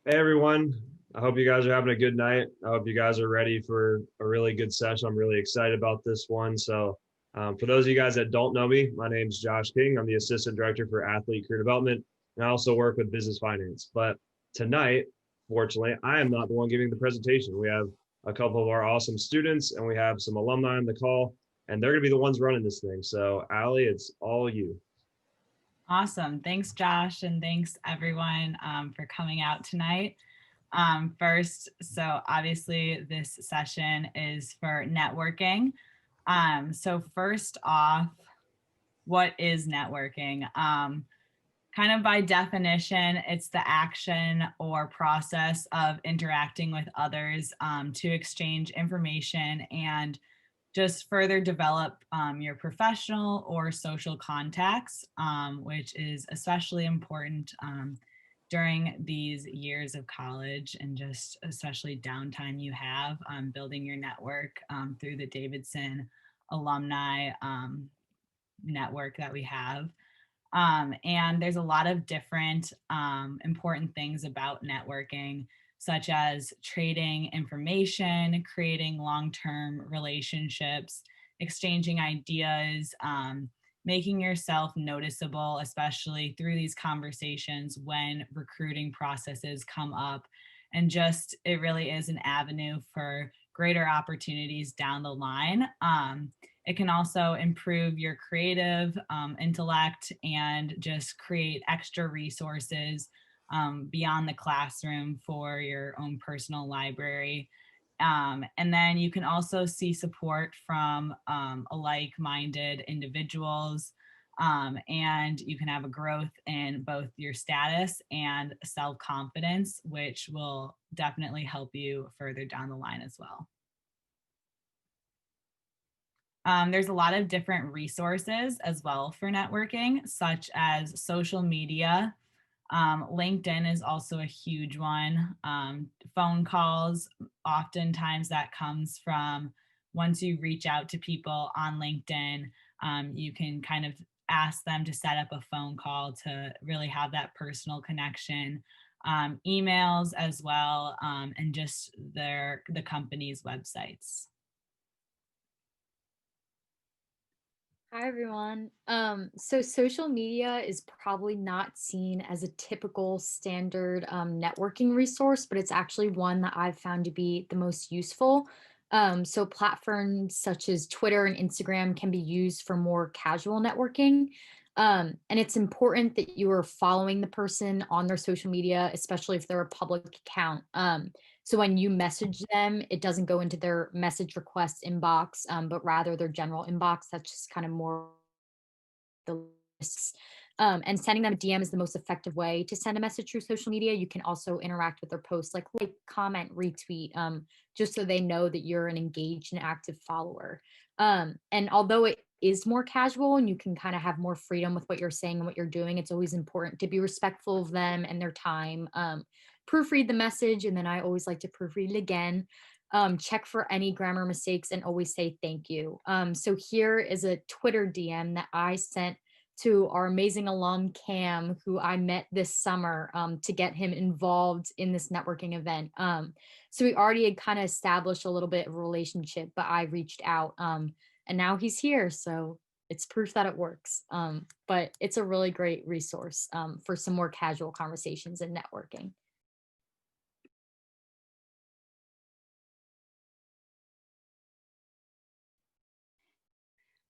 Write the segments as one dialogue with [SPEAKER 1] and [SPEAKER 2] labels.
[SPEAKER 1] Hey everyone, I hope you guys are having a good night. I hope you guys are ready for a really good session. I'm really excited about this one. For those of you guys that don't know me, my name is Josh King. I'm the Assistant Director for Athlete Career Development, and I also work with business finance. But tonight, fortunately, I am not the one giving the presentation. We have a couple of our awesome students, and we have some alumni on the call, and they're going to be the ones running this thing. So, Allie, it's all you.
[SPEAKER 2] Awesome. Thanks, Josh, and thanks everyone for coming out tonight. First, so obviously this session is for networking. So first off, what is networking? Kind of by definition, it's the action or process of interacting with others to exchange information and just further develop your professional or social contacts, which is especially important during these years of college and just especially downtime you have building your network through the Davidson alumni network that we have. And there's a lot of different important things about networking, such as trading information, creating long term relationships, exchanging ideas, making yourself noticeable, especially through these conversations when recruiting processes come up. And just it really is an avenue for greater opportunities down the line. It can also improve your creative intellect and just create extra resources beyond the classroom for your own personal library. And then you can also see support from alike minded individuals. And you can have a growth in both your status and self confidence, which will definitely help you further down the line as well. There's a lot of different resources as well for networking, such as social media. LinkedIn is also a huge one. Phone calls, oftentimes that comes from once you reach out to people on LinkedIn, you can kind of ask them to set up a phone call to really have that personal connection. Emails as well, and just the company's websites.
[SPEAKER 3] Hi everyone. So social media is probably not seen as a typical standard networking resource, but it's actually one that I've found to be the most useful. So platforms such as Twitter and Instagram can be used for more casual networking. And it's important that you are following the person on their social media, especially if they're a public account. So when you message them, it doesn't go into their message request inbox, but rather their general inbox. That's just kind of more the lists. And sending them a DM is the most effective way to send a message through social media. You can also interact with their posts, like comment, retweet, just so they know that you're an engaged and active follower. And although it is more casual and you can kind of have more freedom with what you're saying and what you're doing, it's always important to be respectful of them and their time. Proofread the message, and then I always like to proofread it again. Check for any grammar mistakes and always say thank you. So here is a Twitter DM that I sent to our amazing alum Cam, who I met this summer to get him involved in this networking event. So we already had kind of established a little bit of a relationship, but I reached out and now he's here. So it's proof that it works. But it's a really great resource for some more casual conversations and networking.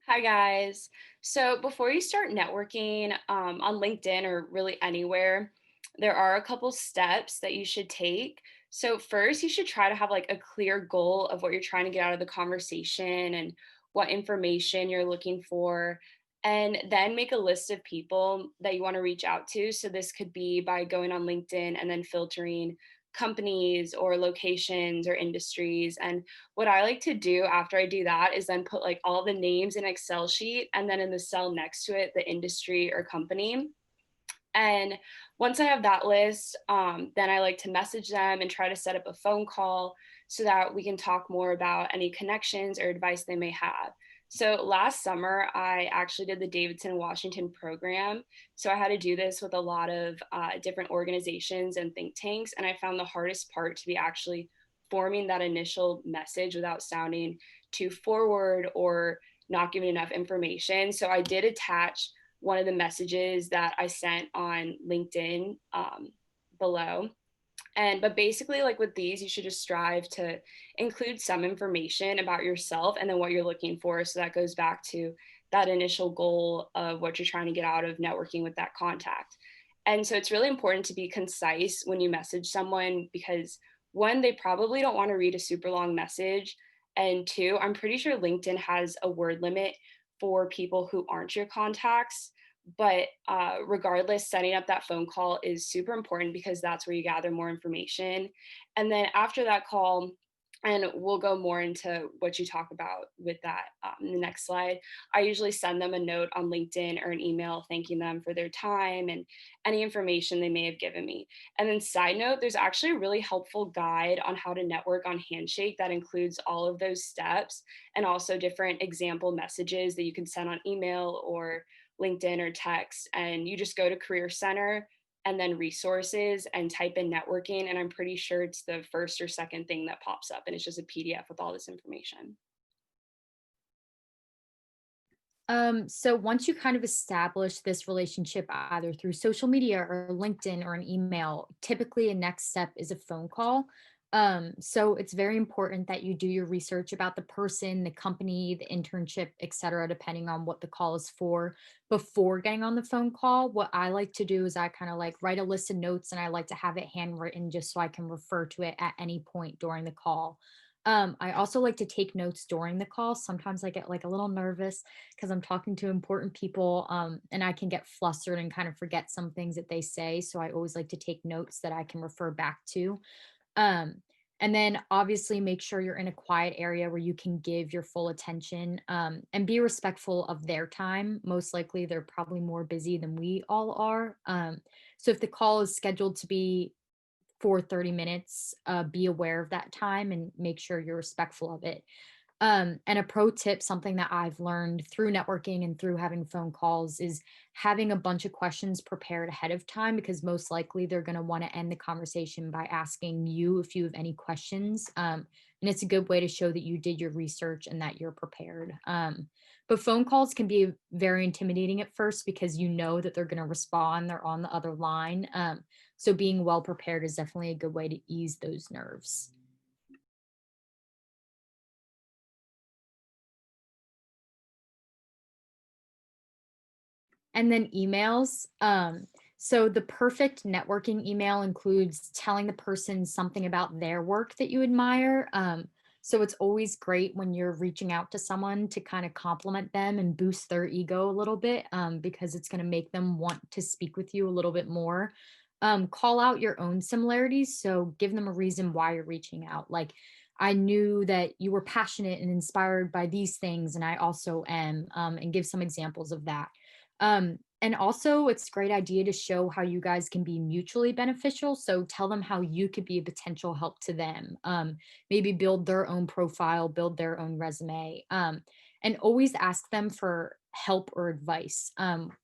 [SPEAKER 4] Hi, guys. So before you start networking on LinkedIn or really anywhere, there are a couple steps that you should take. So first, you should try to have like a clear goal of what you're trying to get out of the conversation and what information you're looking for. And then make a list of people that you want to reach out to. So this could be by going on LinkedIn and then filtering companies or locations or industries. And what I like to do after I do that is then put like all the names in Excel sheet and then in the cell next to it, the industry or company. And once I have that list, then I like to message them and try to set up a phone call so that we can talk more about any connections or advice they may have. So last summer, I actually did the Davidson Washington program. So I had to do this with a lot of different organizations and think tanks. And I found the hardest part to be actually forming that initial message without sounding too forward or not giving enough information. So I did attach one of the messages that I sent on LinkedIn below. But basically, like with these, you should just strive to include some information about yourself and then what you're looking for. So that goes back to that initial goal of what you're trying to get out of networking with that contact. And so it's really important to be concise when you message someone, because one, they probably don't want to read a super long message. And two, I'm pretty sure LinkedIn has a word limit for people who aren't your contacts. But regardless, setting up that phone call is super important because that's where you gather more information. And then after that call, and we'll go more into what you talk about with that in the next slide, I usually send them a note on LinkedIn or an email thanking them for their time and any information they may have given me. And then side note, there's actually a really helpful guide on how to network on Handshake that includes all of those steps and also different example messages that you can send on email or LinkedIn or text. And you just go to Career Center and then resources and type in networking. And I'm pretty sure it's the first or second thing that pops up. And it's just a PDF with all this information.
[SPEAKER 3] So once you kind of establish this relationship either through social media or LinkedIn or an email, typically a next step is a phone call. So it's very important that you do your research about the person, the company, the internship, etc., depending on what the call is for before getting on the phone call. What I like to do is I kind of like write a list of notes and I like to have it handwritten just so I can refer to it at any point during the call. I also like to take notes during the call. Sometimes I get like a little nervous because I'm talking to important people, and I can get flustered and kind of forget some things that they say. So I always like to take notes that I can refer back to. Um, and then obviously make sure you're in a quiet area where you can give your full attention, and be respectful of their time. Most likely, they're probably more busy than we all are. So if the call is scheduled to be for 30 minutes, be aware of that time and make sure you're respectful of it. And a pro tip, something that I've learned through networking and through having phone calls, is having a bunch of questions prepared ahead of time, because most likely they're going to want to end the conversation by asking you if you have any questions. And it's a good way to show that you did your research and that you're prepared. But phone calls can be very intimidating at first because you know that they're going to respond, they're on the other line. So being well prepared is definitely a good way to ease those nerves. And then emails. So the perfect networking email includes telling the person something about their work that you admire. So it's always great when you're reaching out to someone to kind of compliment them and boost their ego a little bit, because it's going to make them want to speak with you a little bit more. Call out your own similarities. So give them a reason why you're reaching out. Like, I knew that you were passionate and inspired by these things, and I also am, and give some examples of that. And also, it's a great idea to show how you guys can be mutually beneficial. So tell them how you could be a potential help to them. Maybe build their own profile, build their own resume, and always ask them for help or advice.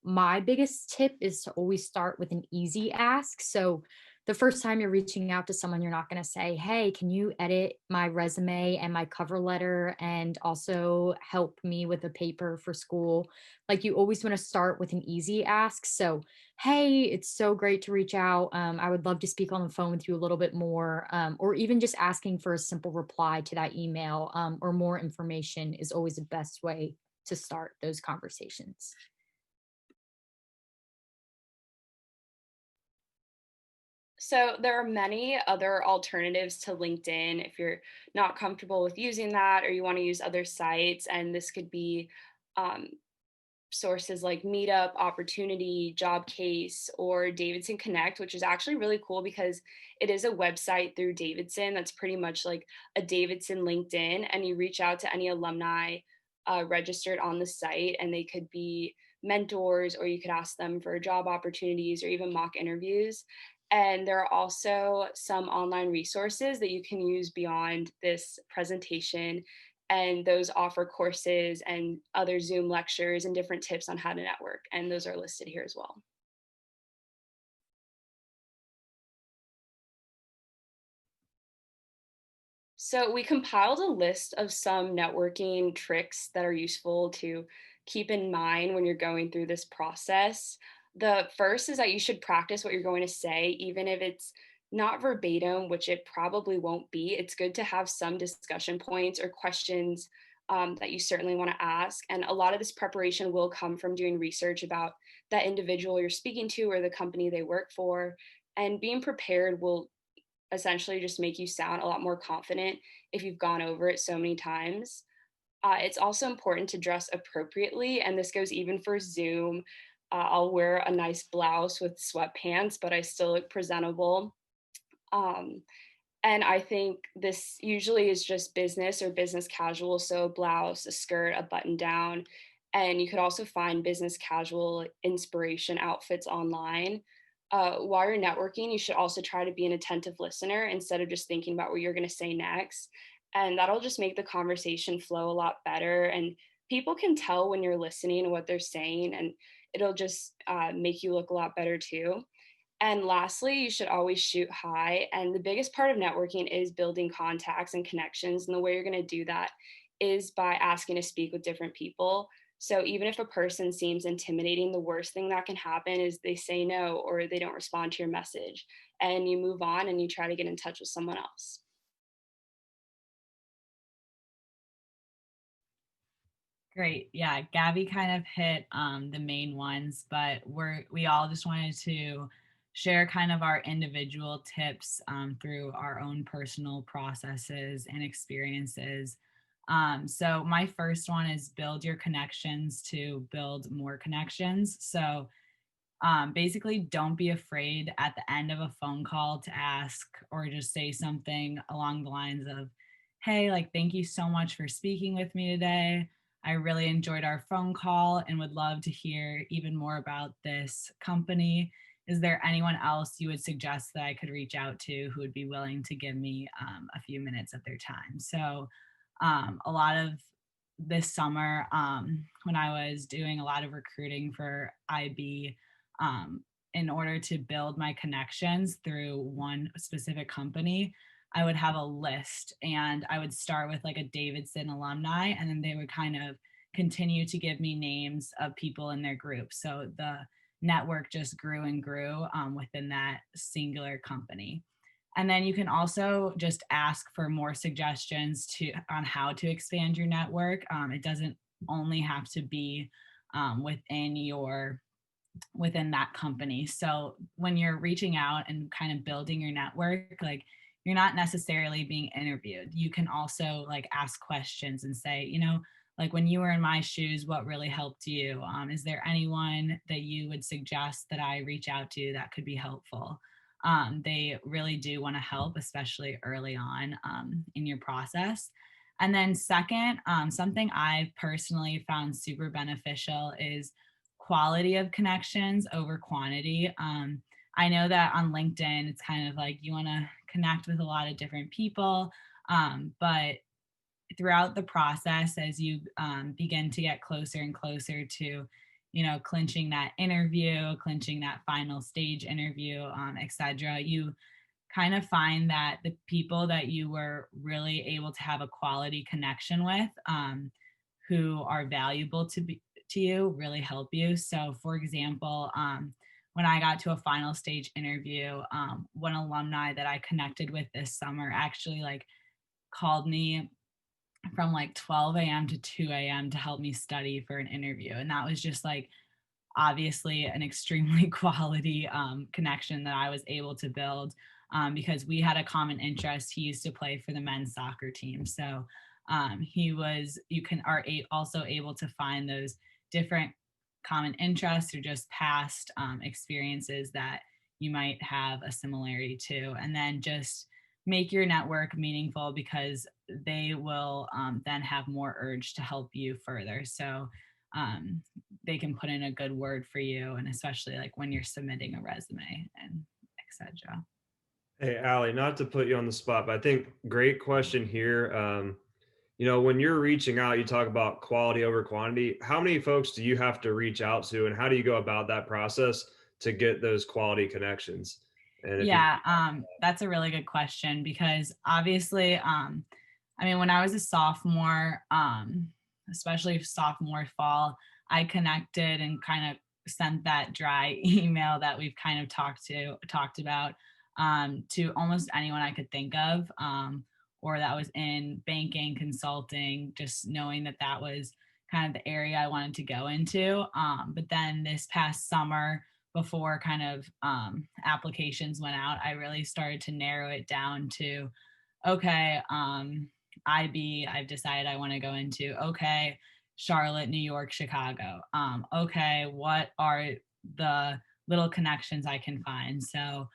[SPEAKER 3] My biggest tip is to always start with an easy ask. So the first time you're reaching out to someone, you're not going to say, "Hey, can you edit my resume and my cover letter and also help me with a paper for school?" Like, you always want to start with an easy ask. So, "Hey, it's so great to reach out. I would love to speak on the phone with you a little bit more." Or even just asking for a simple reply to that email, or more information is always the best way to start those conversations.
[SPEAKER 4] So there are many other alternatives to LinkedIn if you're not comfortable with using that or you want to use other sites. And this could be um, sources like Meetup, Opportunity, Job Case, or Davidson Connect, which is actually really cool because it is a website through Davidson that's pretty much like a Davidson LinkedIn. And you reach out to any alumni registered on the site, and they could be mentors, or you could ask them for job opportunities or even mock interviews. And there are also some online resources that you can use beyond this presentation. And those offer courses and other Zoom lectures and different tips on how to network. And those are listed here as well. So we compiled a list of some networking tricks that are useful to keep in mind when you're going through this process. The first is that you should practice what you're going to say, even if it's not verbatim, which it probably won't be. It's good to have some discussion points or questions that you certainly want to ask. And a lot of this preparation will come from doing research about that individual you're speaking to or the company they work for. And being prepared will essentially just make you sound a lot more confident if you've gone over it so many times. It's also important to dress appropriately, and this goes even for Zoom. I'll wear a nice blouse with sweatpants, but I still look presentable. Um, and I think this usually is just business or business casual. So, a blouse, a skirt, a button down. And you could also find business casual inspiration outfits online. While you're networking, you should also try to be an attentive listener instead of just thinking about what you're going to say next. And that'll just make the conversation flow a lot better. And people can tell when you're listening to what they're saying, and it'll just make you look a lot better too. And lastly, you should always shoot high. And the biggest part of networking is building contacts and connections. And the way you're going to do that is by asking to speak with different people. So even if a person seems intimidating, the worst thing that can happen is they say no or they don't respond to your message. And you move on and you try to get in touch with someone else.
[SPEAKER 2] Great. Yeah, Gabby kind of hit the main ones, but we all just wanted to share kind of our individual tips through our own personal processes and experiences. So my first one is build your connections to build more connections. So basically, don't be afraid at the end of a phone call to ask or just say something along the lines of, hey, like, thank you so much for speaking with me today. I really enjoyed our phone call and would love to hear even more about this company. Is there anyone else you would suggest that I could reach out to who would be willing to give me a few minutes of their time? So, a lot of this summer, when I was doing a lot of recruiting for IB, in order to build my connections through one specific company, I would have a list and I would start with like a Davidson alumni, and then they would kind of continue to give me names of people in their group. So the network just grew and grew within that singular company. And then you can also just ask for more suggestions on how to expand your network. It doesn't only have to be within that company. So when you're reaching out and kind of building your network, like, you're not necessarily being interviewed. You can also like ask questions and say, like, when you were in my shoes, what really helped you? Is there anyone that you would suggest that I reach out to that could be helpful? They really do want to help, especially early on in your process. And then second, something I've personally found super beneficial is quality of connections over quantity. I know that on LinkedIn, it's kind of like you want to connect with a lot of different people, but throughout the process, as you begin to get closer and closer to, clinching that interview, clinching that final stage interview, etc., you kind of find that the people that you were really able to have a quality connection with, who are valuable to you, really help you. So, for example, when I got to a final stage interview, one alumni that I connected with this summer actually like called me from like 12 a.m. to 2 a.m. to help me study for an interview. And that was just like obviously an extremely quality connection that I was able to build because we had a common interest. He used to play for the men's soccer team. So also able to find those different common interests or just past experiences that you might have a similarity to. And then just make your network meaningful because they will then have more urge to help you further. So they can put in a good word for you, and especially like when you're submitting a resume and etc.
[SPEAKER 1] Hey, Allie, not to put you on the spot, but I think great question here. when you're reaching out, you talk about quality over quantity. How many folks do you have to reach out to, and how do you go about that process to get those quality connections? And if you,
[SPEAKER 2] Yeah, that's a really good question because obviously, I mean, when I was a sophomore, especially sophomore fall, I connected and kind of sent that dry email that we've kind of talked about to almost anyone I could think of, or that was in banking, consulting, just knowing that that was kind of the area I wanted to go into. But then this past summer, before kind of applications went out, I really started to narrow it down to, okay, I've decided I want to go into, okay, Charlotte, New York, Chicago. Okay, what are the little connections I can find? So,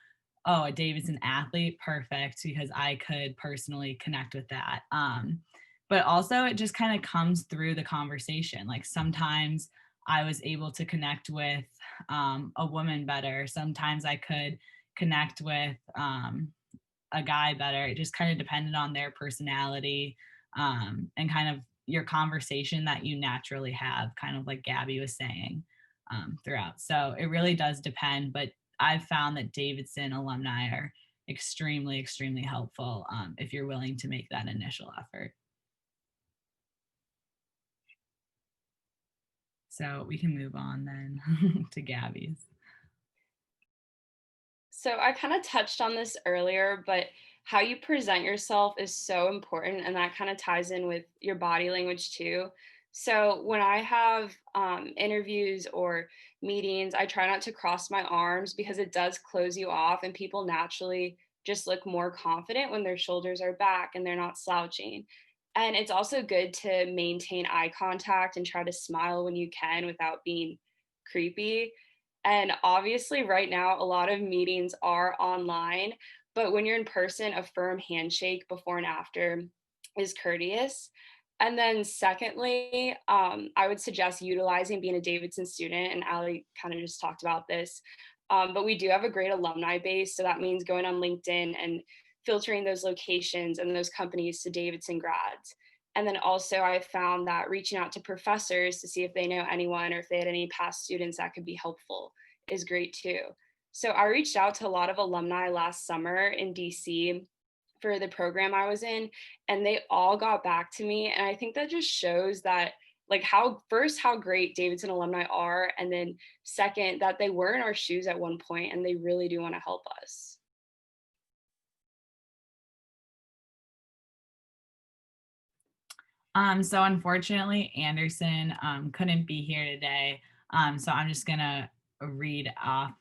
[SPEAKER 2] oh, a Davidson athlete, perfect, because I could personally connect with that. But also, it just kind of comes through the conversation. Like sometimes I was able to connect with a woman better. Sometimes I could connect with a guy better. It just kind of depended on their personality and kind of your conversation that you naturally have, kind of like Gabby was saying throughout. So it really does depend. But I've found that Davidson alumni are extremely, extremely helpful if you're willing to make that initial effort. So we can move on then to Gabby's.
[SPEAKER 4] So I kind of touched on this earlier, but how you present yourself is so important, and that kind of ties in with your body language too. So when I have interviews or meetings, I try not to cross my arms because it does close you off, and people naturally just look more confident when their shoulders are back and they're not slouching. And it's also good to maintain eye contact and try to smile when you can without being creepy. And obviously, right now, a lot of meetings are online, but when you're in person, a firm handshake before and after is courteous. And then, secondly, I would suggest utilizing being a Davidson student, and Ali kind of just talked about this. But we do have a great alumni base, so that means going on LinkedIn and filtering those locations and those companies to Davidson grads. And then also, I found that reaching out to professors to see if they know anyone or if they had any past students that could be helpful is great too. So I reached out to a lot of alumni last summer in DC for the program I was in, and they all got back to me. And I think that just shows that, like, how great Davidson alumni are, and then second, that they were in our shoes at one point and they really do want to help us.
[SPEAKER 2] So unfortunately, Anderson couldn't be here today. So I'm just gonna read off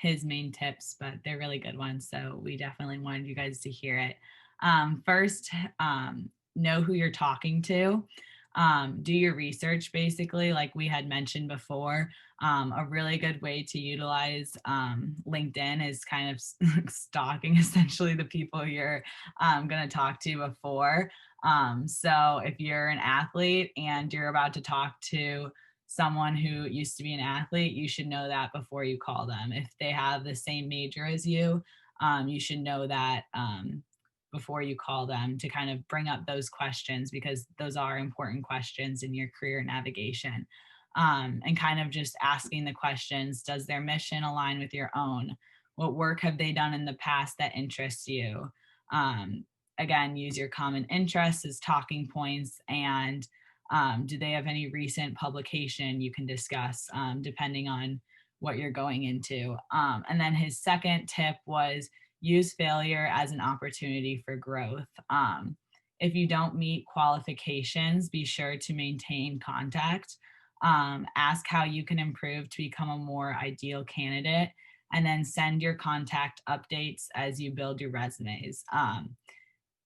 [SPEAKER 2] his main tips, but they're really good ones. So we definitely wanted you guys to hear it. First, know who you're talking to. Do your research, basically, like we had mentioned before. A really good way to utilize LinkedIn is kind of stalking essentially the people you're going to talk to before. So if you're an athlete and you're about to talk to someone who used to be an athlete, you should know that before you call them. If they have the same major as you should know that before you call them, to kind of bring up those questions, because those are important questions in your career navigation. And kind of just asking the questions: does their mission align with your own? What work have they done in the past that interests you? Again, use your common interests as talking points, and do they have any recent publication you can discuss, depending on what you're going into. And then his second tip was use failure as an opportunity for growth. If you don't meet qualifications, be sure to maintain contact. Ask how you can improve to become a more ideal candidate, and then send your contact updates as you build your resumes.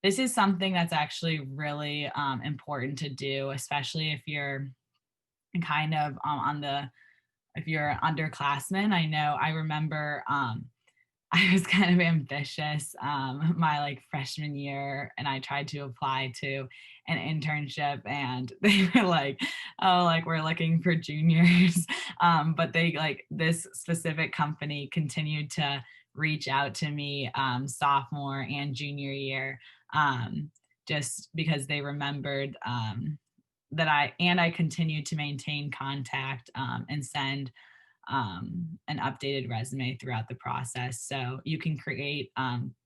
[SPEAKER 2] This is something that's actually really important to do, especially if you're kind of if you're an underclassman. I remember I was kind of ambitious my like freshman year, and I tried to apply to an internship, and they were like, oh, like, we're looking for juniors. But they, like, this specific company continued to reach out to me sophomore and junior year. just because they remembered that I continued to maintain contact and send an updated resume throughout the process. So you can create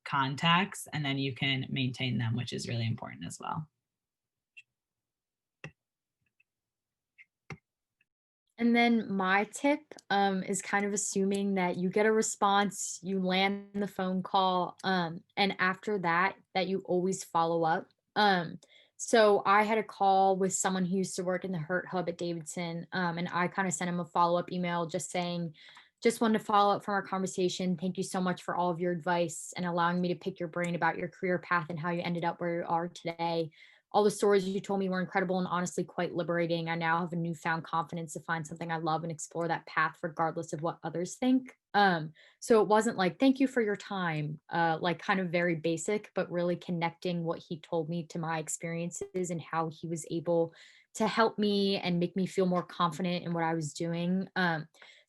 [SPEAKER 2] contacts and then you can maintain them, which is really important as well.
[SPEAKER 3] And then my tip is kind of assuming that you get a response, you land the phone call, and after that, that you always follow up. So I had a call with someone who used to work in the Hurt Hub at Davidson, and I kind of sent him a follow-up email just saying, just wanted to follow up from our conversation. Thank you so much for all of your advice and allowing me to pick your brain about your career path and how you ended up where you are today. All the stories you told me were incredible and honestly quite liberating. I now have a newfound confidence to find something I love and explore that path regardless of what others think. So it wasn't like, thank you for your time, like kind of very basic, but really connecting what he told me to my experiences and how he was able to help me and make me feel more confident in what I was doing.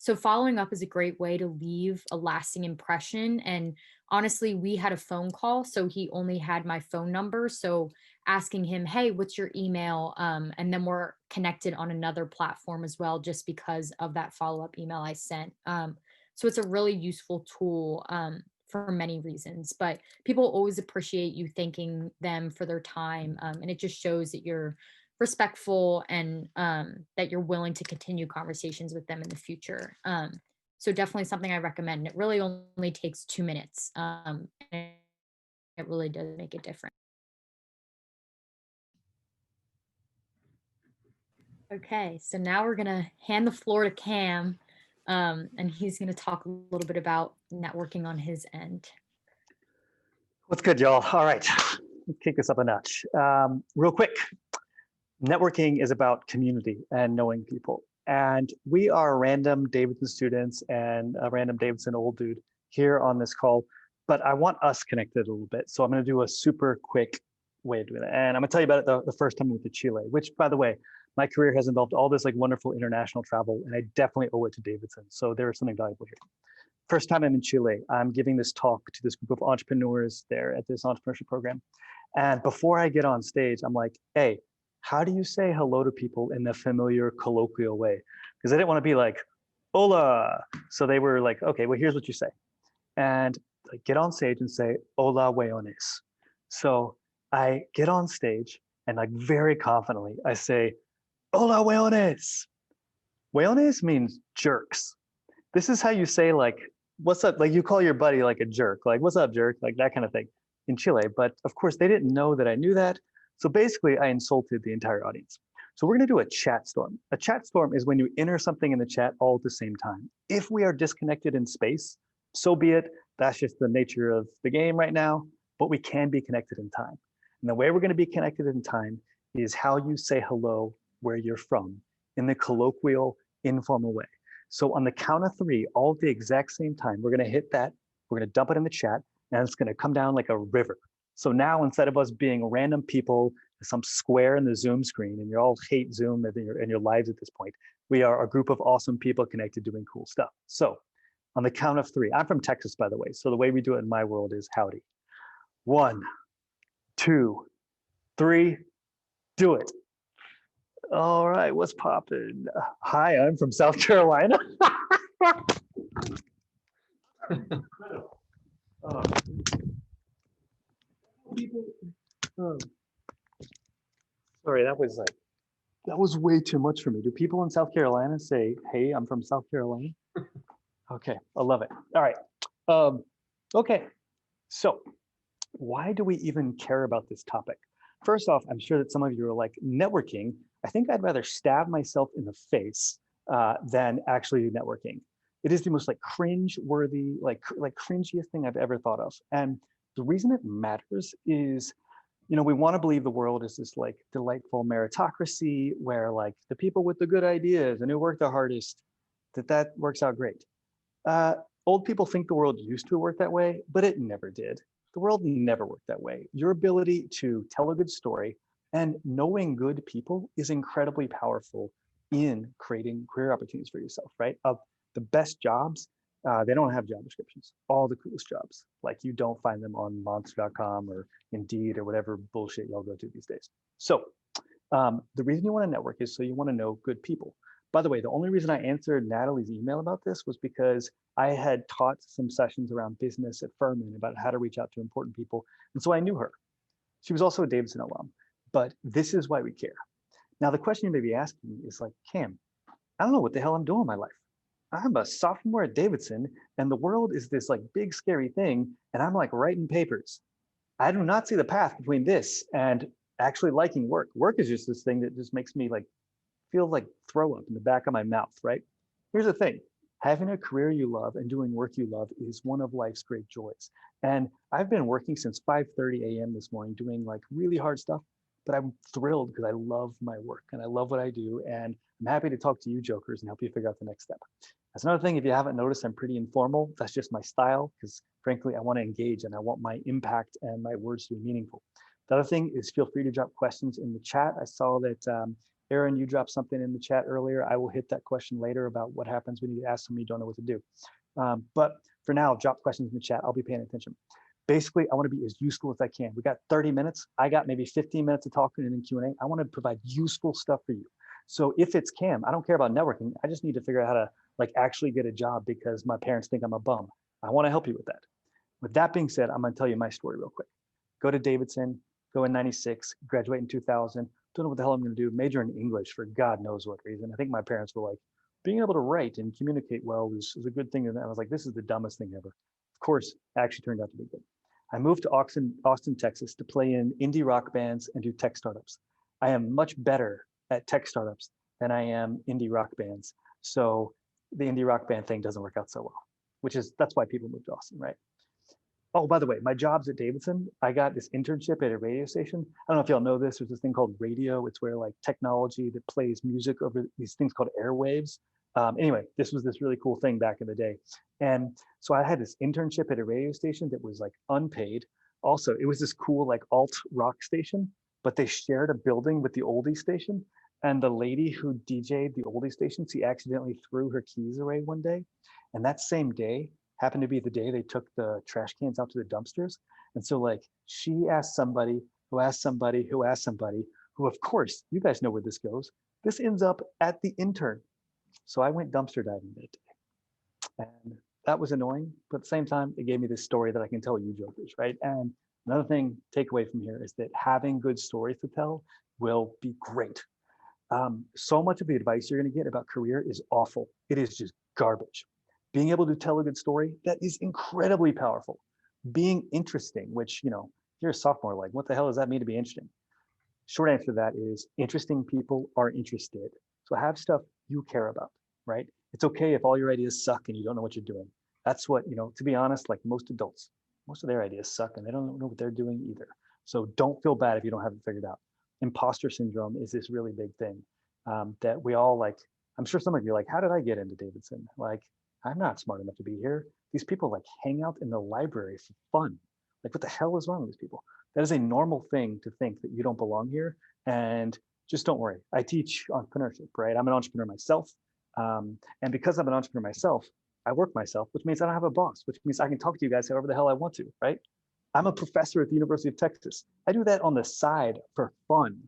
[SPEAKER 3] So following up is a great way to leave a lasting impression. And honestly, we had a phone call, so he only had my phone number. So asking him, hey, what's your email? And then we're connected on another platform as well, just because of that follow-up email I sent. So it's a really useful tool for many reasons, but people always appreciate you thanking them for their time. And it just shows that you're respectful and that you're willing to continue conversations with them in the future. So definitely something I recommend. It really only takes 2 minutes. And it really does make a difference. Okay, so now we're gonna hand the floor to Cam, and he's gonna talk a little bit about networking on his end.
[SPEAKER 5] What's good, y'all? All right, let's kick this up a notch. Real quick, networking is about community and knowing people. And we are random Davidson students and a random Davidson old dude here on this call, but I want us connected a little bit. So I'm gonna do a super quick way of doing it. And I'm gonna tell you about it the first time I went to Chile, which by the way, my career has involved all this like wonderful international travel, and I definitely owe it to Davidson. So there is something valuable here. First time I'm in Chile, I'm giving this talk to this group of entrepreneurs there at this entrepreneurship program. And before I get on stage, I'm like, hey, how do you say hello to people in the familiar colloquial way? Because I didn't want to be like, hola. So they were like, okay, well, here's what you say. And I get on stage and say, hola, weones. So I get on stage and like very confidently, I say, hola, weones. Weones means jerks. This is how you say like, what's up? Like you call your buddy like a jerk, like what's up, jerk? Like that kind of thing in Chile. But of course they didn't know that I knew that. So basically I insulted the entire audience. So we're gonna do a chat storm. A chat storm is when you enter something in the chat all at the same time. If we are disconnected in space, so be it. That's just the nature of the game right now, but we can be connected in time. And the way we're gonna be connected in time is how you say hello where you're from in the colloquial, informal way. So on the count of 3, all at the exact same time, we're gonna hit that, we're gonna dump it in the chat, and it's gonna come down like a river. So now instead of us being random people, some square in the Zoom screen, and you all hate Zoom and your lives at this point, we are a group of awesome people connected doing cool stuff. So on the count of 3, I'm from Texas, by the way, so the way we do it in my world is howdy. 1, 2, 3, do it. All right, what's poppin'? Hi, I'm from South Carolina. Sorry, that was way too much for me. Do people in South Carolina say, hey, I'm from South Carolina? Okay, I love it. All right. Okay, so why do we even care about this topic? First off, I'm sure that some of you are like, networking, I think I'd rather stab myself in the face than actually do networking. It is the most like cringe-worthy, like cringiest thing I've ever thought of. And the reason it matters is, you know, we want to believe the world is this like delightful meritocracy where like the people with the good ideas and who work the hardest, that works out great. Old people think the world used to work that way, but it never did. The world never worked that way. Your ability to tell a good story and knowing good people is incredibly powerful in creating career opportunities for yourself, right? Of the best jobs, They don't have job descriptions. All the coolest jobs, like you don't find them on monster.com or Indeed or whatever bullshit y'all go to these days. So the reason you want to network is so you want to know good people. By the way, the only reason I answered Natalie's email about this was because I had taught some sessions around business at Furman about how to reach out to important people. And so I knew her. She was also a Davidson alum, but this is why we care. Now, the question you may be asking is like, Cam, I don't know what the hell I'm doing in my life. I'm a sophomore at Davidson and the world is this like big scary thing. And I'm like writing papers. I do not see the path between this and actually liking work. Work is just this thing that just makes me like feel like throw up in the back of my mouth, right? Here's the thing. Having a career you love and doing work you love is one of life's great joys. And I've been working since 5:30 a.m. this morning doing like really hard stuff, but I'm thrilled because I love my work and I love what I do. And I'm happy to talk to you jokers and help you figure out the next step. That's another thing, if you haven't noticed, I'm pretty informal. That's just my style because frankly, I want to engage and I want my impact and my words to be meaningful. The other thing is feel free to drop questions in the chat. I saw that Aaron, you dropped something in the chat earlier. I will hit that question later about what happens when you ask somebody you don't know what to do. But for now, drop questions in the chat. I'll be paying attention. Basically, I want to be as useful as I can. We got 30 minutes. I got maybe 15 minutes of talking and then Q&A. I want to provide useful stuff for you. So if it's Cam, I don't care about networking. I just need to figure out how to like actually get a job because my parents think I'm a bum. I want to help you with that. With that being said, I'm going to tell you my story real quick. Go to Davidson, go in 96, graduate in 2000. Don't know what the hell I'm going to do. Major in English for God knows what reason. I think my parents were like, being able to write and communicate well is a good thing. And I was like, this is the dumbest thing ever. Of course, it actually turned out to be good. I moved to Austin, Texas to play in indie rock bands and do tech startups. I am much better at tech startups than I am indie rock bands. So the indie rock band thing doesn't work out so well, that's why people move to Austin, right? Oh, by the way, my job's at Davidson. I got this internship at a radio station. I don't know if y'all know this. There's this thing called radio. It's where like technology that plays music over these things called airwaves. Anyway, this was this really cool thing back in the day. And so I had this internship at a radio station that was like unpaid. Also, it was this cool like alt rock station, but they shared a building with the oldie station. And the lady who DJ'd the oldie station, she accidentally threw her keys away one day. And that same day happened to be the day they took the trash cans out to the dumpsters. And so like she asked somebody who asked somebody who asked somebody who, of course, you guys know where this goes. This ends up at the intern. So I went dumpster diving that day. And that was annoying, but at the same time, it gave me this story that I can tell you jokers, right? And another thing, take away from here is that having good stories to tell will be great. So much of the advice you're going to get about career is awful. It is just garbage. Being able to tell a good story, that is incredibly powerful. Being interesting, which, you know, you're a sophomore, like, what the hell does that mean to be interesting? Short answer to that is interesting people are interested. So have stuff you care about, right? It's okay if all your ideas suck and you don't know what you're doing. That's what, you know, to be honest, like most adults, most of their ideas suck and they don't know what they're doing either. So don't feel bad if you don't have it figured out. Imposter syndrome is this really big thing that we all like. I'm sure some of you are like, how did I get into Davidson? Like, I'm not smart enough to be here. These people like hang out in the library for fun. Like, what the hell is wrong with these people? That is a normal thing to think that you don't belong here. And just don't worry. I teach entrepreneurship, right? I'm an entrepreneur myself. And because I'm an entrepreneur myself, I work myself, which means I don't have a boss, which means I can talk to you guys however the hell I want to, right? I'm a professor at the University of Texas. I do that on the side for fun.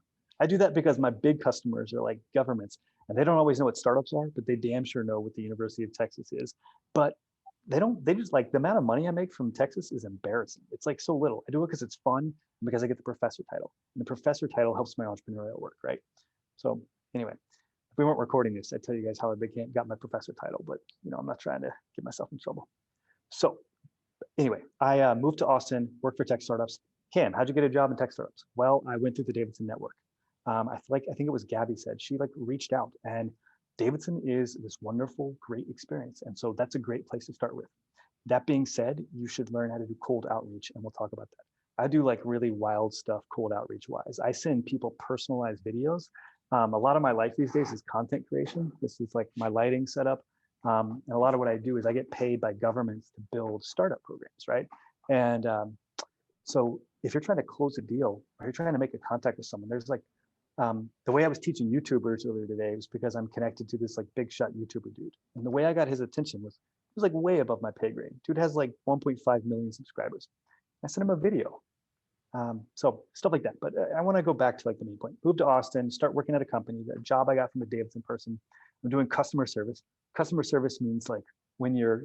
[SPEAKER 5] I do that because my big customers are like governments and they don't always know what startups are, but they damn sure know what the University of Texas is. But they just like the amount of money I make from Texas is embarrassing. It's like so little. I do it because it's fun and because I get the professor title. And the professor title helps my entrepreneurial work, right? So anyway, if we weren't recording this, I'd tell you guys how I got my professor title, but you know, I'm not trying to get myself in trouble. So anyway, I moved to Austin, worked for tech startups. Cam, how'd you get a job in tech startups? Well, I went through the Davidson network. I think it was Gabby said, she like reached out, and Davidson is this wonderful, great experience. And so that's a great place to start with. That being said, you should learn how to do cold outreach, and we'll talk about that. I do like really wild stuff cold outreach wise. I send people personalized videos. A lot of my life these days is content creation. This is like my lighting setup. And a lot of what I do is I get paid by governments to build startup programs, right? And so if you're trying to close a deal or you're trying to make a contact with someone, there's like, the way I was teaching YouTubers earlier today was because I'm connected to this like big shot YouTuber dude. And the way I got his attention was was like way above my pay grade. Dude has like 1.5 million subscribers. I sent him a video. So stuff like that. But I want to go back to like the main point. Moved to Austin, start working at a company, a job I got from a Davidson person. I'm doing customer service. Customer service means like when your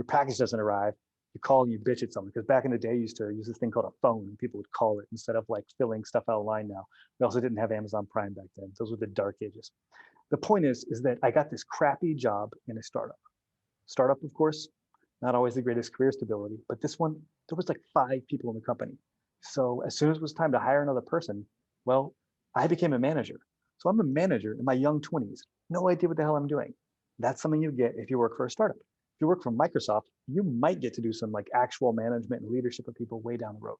[SPEAKER 5] package doesn't arrive, you call and you bitch at someone. Because back in the day, you used to use this thing called a phone, and people would call it instead of like filling stuff out of line now. We also didn't have Amazon Prime back then. Those were the dark ages. The point is that I got this crappy job in a startup. Startup, of course, not always the greatest career stability, but this one, there was like 5 people in the company. So as soon as it was time to hire another person, well, I became a manager. So I'm a manager in my young 20s, no idea what the hell I'm doing. That's something you get if you work for a startup. If you work for Microsoft, you might get to do some like actual management and leadership of people way down the road.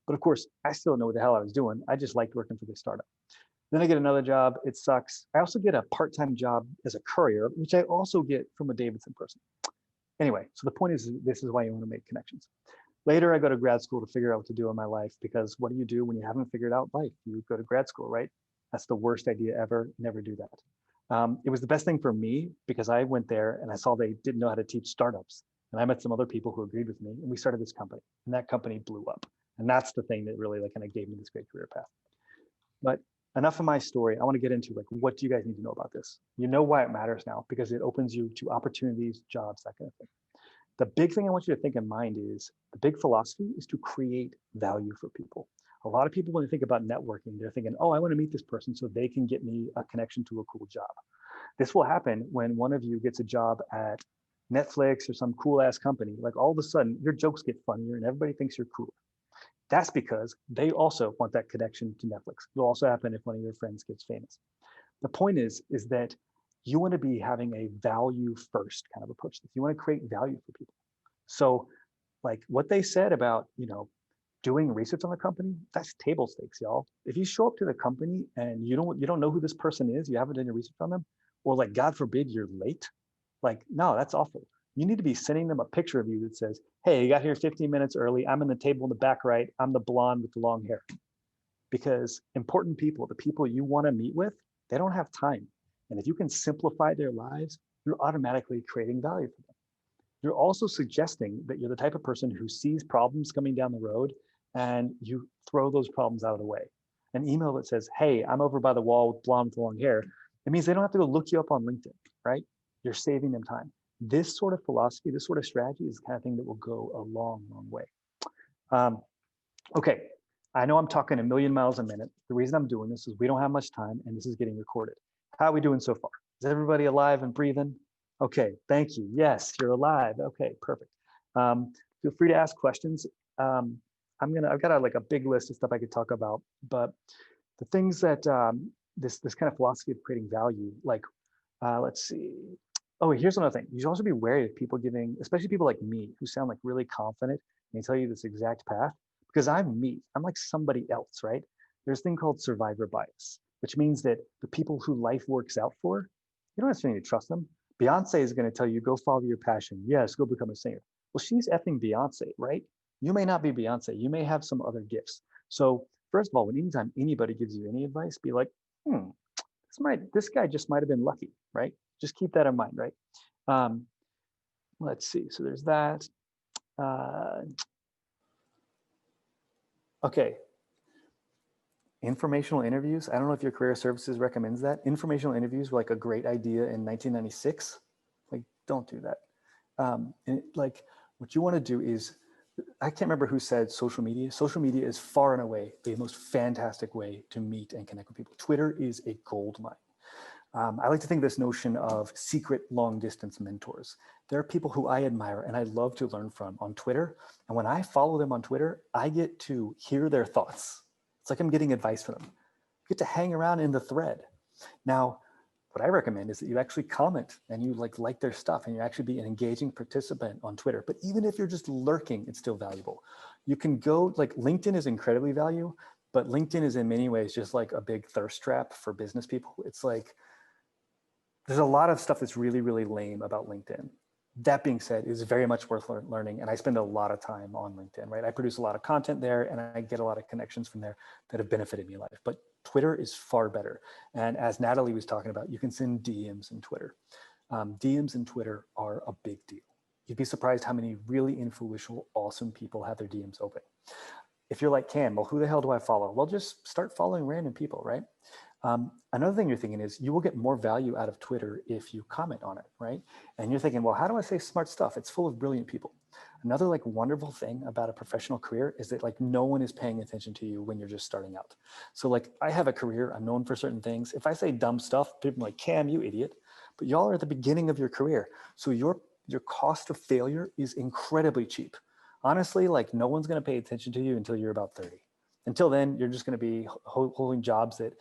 [SPEAKER 5] But of course, I still know what the hell I was doing. I just liked working for this startup. Then I get another job. It sucks. I also get a part-time job as a courier, which I also get from a Davidson person. Anyway, so the point is, this is why you want to make connections. Later, I go to grad school to figure out what to do in my life, because what do you do when you haven't figured out life? You go to grad school, right? That's the worst idea ever. Never do that. It was the best thing for me because I went there and I saw they didn't know how to teach startups. And I met some other people who agreed with me, and we started this company, and that company blew up. And that's the thing that really like kind of gave me this great career path. But enough of my story. I want to get into like, what do you guys need to know about this? You know why it matters now, because it opens you to opportunities, jobs, that kind of thing. The big thing I want you to think in mind is the big philosophy is to create value for people. A lot of people, when they think about networking, they're thinking, oh, I want to meet this person so they can get me a connection to a cool job. This will happen when one of you gets a job at Netflix or some cool ass company. Like all of a sudden, your jokes get funnier and everybody thinks you're cool. That's because they also want that connection to Netflix. It'll also happen if one of your friends gets famous. The point is that you want to be having a value first kind of approach. You want to create value for people. So like what they said about, doing research on the company, that's table stakes, y'all. If you show up to the company and you don't know who this person is, you haven't done your research on them, or like God forbid you're late, like no, that's awful. You need to be sending them a picture of you that says, hey, you got here 15 minutes early. I'm in the table in the back right. I'm the blonde with the long hair. Because important people, the people you want to meet with, they don't have time. And if you can simplify their lives, you're automatically creating value for them. You're also suggesting that you're the type of person who sees problems coming down the road and you throw those problems out of the way. An email that says, hey, I'm over by the wall with blonde with long hair, it means they don't have to go look you up on LinkedIn, right? You're saving them time. This sort of philosophy, this sort of strategy is the kind of thing that will go a long, long way. Okay, I know I'm talking a million miles a minute. The reason I'm doing this is we don't have much time and this is getting recorded. How are we doing so far? Is everybody alive and breathing? Okay, thank you. Yes, you're alive. Okay, perfect. Feel free to ask questions. I've got a big list of stuff I could talk about, but the things that this kind of philosophy of creating value, like let's see. Oh, here's another thing. You should also be wary of people giving, especially people like me who sound like really confident and they tell you this exact path, because I'm me. I'm like somebody else, right? There's a thing called survivor bias, which means that the people who life works out for, you don't necessarily need to trust them. Beyonce is going to tell you, go follow your passion. Yes, go become a singer. Well, she's effing Beyonce, right? You may not be Beyonce. You may have some other gifts. So first of all, anytime anybody gives you any advice, be like, this guy just might have been lucky, right? Just keep that in mind, right? Let's see. So there's that. Okay. Informational interviews. I don't know if your career services recommends that. Informational interviews were like a great idea in 1996. Like, don't do that. Like, what you want to do is, I can't remember who said social media. Social media is far and away the most fantastic way to meet and connect with people. Twitter is a gold mine. I like to think this notion of secret long distance mentors. There are people who I admire and I love to learn from on Twitter. And when I follow them on Twitter, I get to hear their thoughts. It's like I'm getting advice from them. I get to hang around in the thread. Now, what I recommend is that you actually comment and you like their stuff and you actually be an engaging participant on Twitter. But even if you're just lurking, it's still valuable. You can go, like LinkedIn is incredibly valuable, but LinkedIn is in many ways just like a big thirst trap for business people. It's like, there's a lot of stuff that's really, really lame about LinkedIn. That being said, it's very much worth learning. And I spend a lot of time on LinkedIn, right? I produce a lot of content there and I get a lot of connections from there that have benefited me in life. But Twitter is far better. And as Natalie was talking about, you can send DMs in Twitter. DMs in Twitter are a big deal. you'd be surprised how many really influential, awesome people have their DMs open. If you're like Cam, well, who the hell do I follow? Well, just start following random people, right? Another thing you're thinking is you will get more value out of Twitter if you comment on it, right? And you're thinking, well, how do I say smart stuff? It's full of brilliant people. Another like wonderful thing about a professional career is that like no one is paying attention to you when you're just starting out. So like I have a career, I'm known for certain things. If I say dumb stuff, people are like, Cam, you idiot. But y'all are at the beginning of your career. So your cost of failure is incredibly cheap. Honestly, like no one's gonna pay attention to you until you're about 30. Until then, you're just gonna be holding jobs that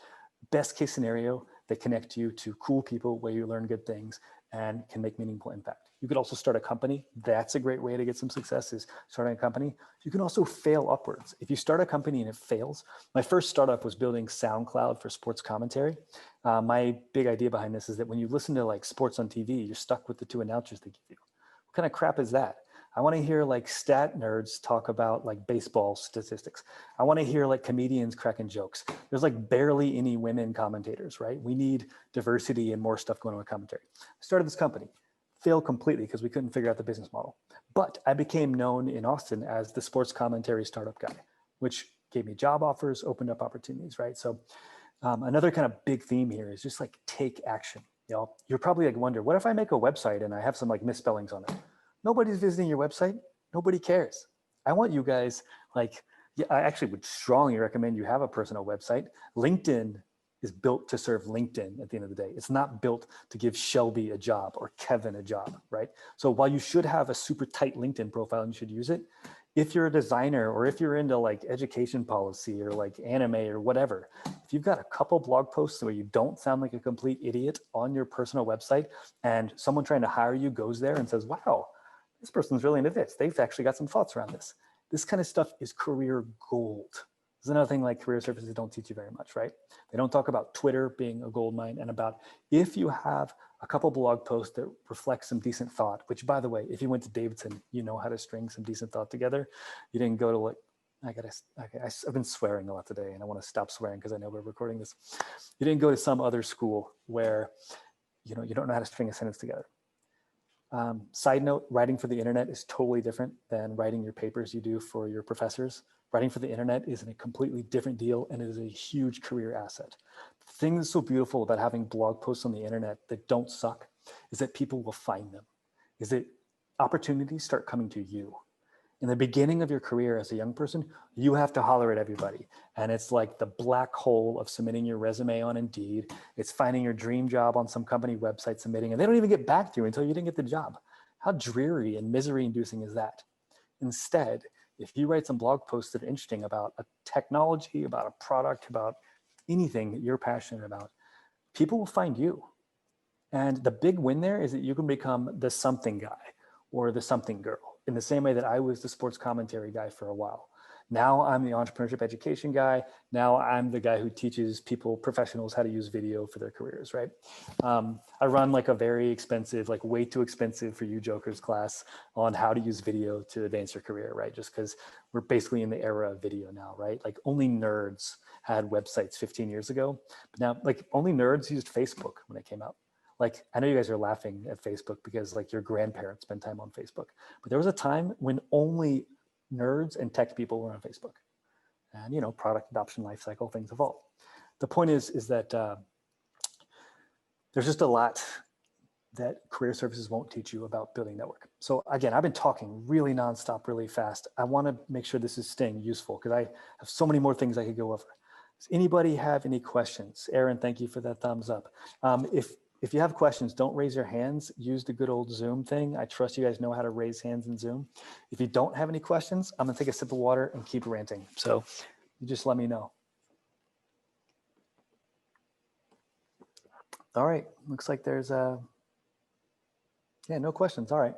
[SPEAKER 5] best case scenario that connect you to cool people where you learn good things and can make meaningful impact. You could also start a company. That's a great way to get some success, is starting a company. You can also fail upwards. If you start a company and it fails, my first startup was building SoundCloud for sports commentary. My big idea behind this is that when you listen to like sports on TV, you're stuck with the two announcers they give you. What kind of crap is that? I want to hear like stat nerds talk about like baseball statistics. I want to hear like comedians cracking jokes. There's like barely any women commentators, right? We need diversity and more stuff going on with commentary. I started this company, failed completely because we couldn't figure out the business model. But I became known in Austin as the sports commentary startup guy, which gave me job offers, opened up opportunities, right? So another kind of big theme here is just like take action. You know, you're probably like wonder, what if I make a website and I have some like misspellings on it? Nobody's visiting your website. Nobody cares. I want you guys like, yeah, I actually would strongly recommend you have a personal website. LinkedIn is built to serve LinkedIn at the end of the day. It's not built to give Shelby a job or Kevin a job, right? So while you should have a super tight LinkedIn profile and you should use it, if you're a designer or if you're into like education policy or like anime or whatever, if you've got a couple blog posts where you don't sound like a complete idiot on your personal website and someone trying to hire you goes there and says, wow, this person's really into this. They've actually got some thoughts around this. This kind of stuff is career gold. This is another thing like career services don't teach you very much, right? They don't talk about Twitter being a gold mine and about if you have a couple blog posts that reflect some decent thought, which by the way, if you went to Davidson, you know how to string some decent thought together. You didn't go to like, I've been swearing a lot today and I want to stop swearing because I know we're recording this. You didn't go to some other school where, you know, you don't know how to string a sentence together. Side note, writing for the internet is totally different than writing your papers you do for your professors. Writing for the internet is a completely different deal and it is a huge career asset. The thing that's so beautiful about having blog posts on the internet that don't suck is that people will find them, is that opportunities start coming to you. In the beginning of your career as a young person, you have to holler at everybody. And it's like the black hole of submitting your resume on Indeed. It's finding your dream job on some company website submitting, and they don't even get back to you until you didn't get the job. How dreary and misery inducing is that? Instead, if you write some blog posts that are interesting about a technology, about a product, about anything that you're passionate about, people will find you. And the big win there is that you can become the something guy or the something girl, in the same way that I was the sports commentary guy for a while. Now I'm the entrepreneurship education guy. Now I'm the guy who teaches people, professionals, how to use video for their careers, right? I run like a very expensive, like way too expensive for you jokers class on how to use video to advance your career, right? Just because we're basically in the era of video now, right? Like only nerds had websites 15 years ago. But now like only nerds used Facebook when it came out. Like, I know you guys are laughing at Facebook because like your grandparents spend time on Facebook, but there was a time when only nerds and tech people were on Facebook, and you know, product adoption lifecycle, things evolve. The point is that there's just a lot that career services won't teach you about building network. So again, I've been talking really nonstop, really fast. I want to make sure this is staying useful because I have so many more things I could go over. Does anybody have any questions? Aaron, thank you for that thumbs up. If you have questions, don't raise your hands. Use the good old Zoom thing. I trust you guys know how to raise hands in Zoom. If you don't have any questions, I'm gonna take a sip of water and keep ranting. So you just let me know. All right, looks like there's yeah, no questions, all right.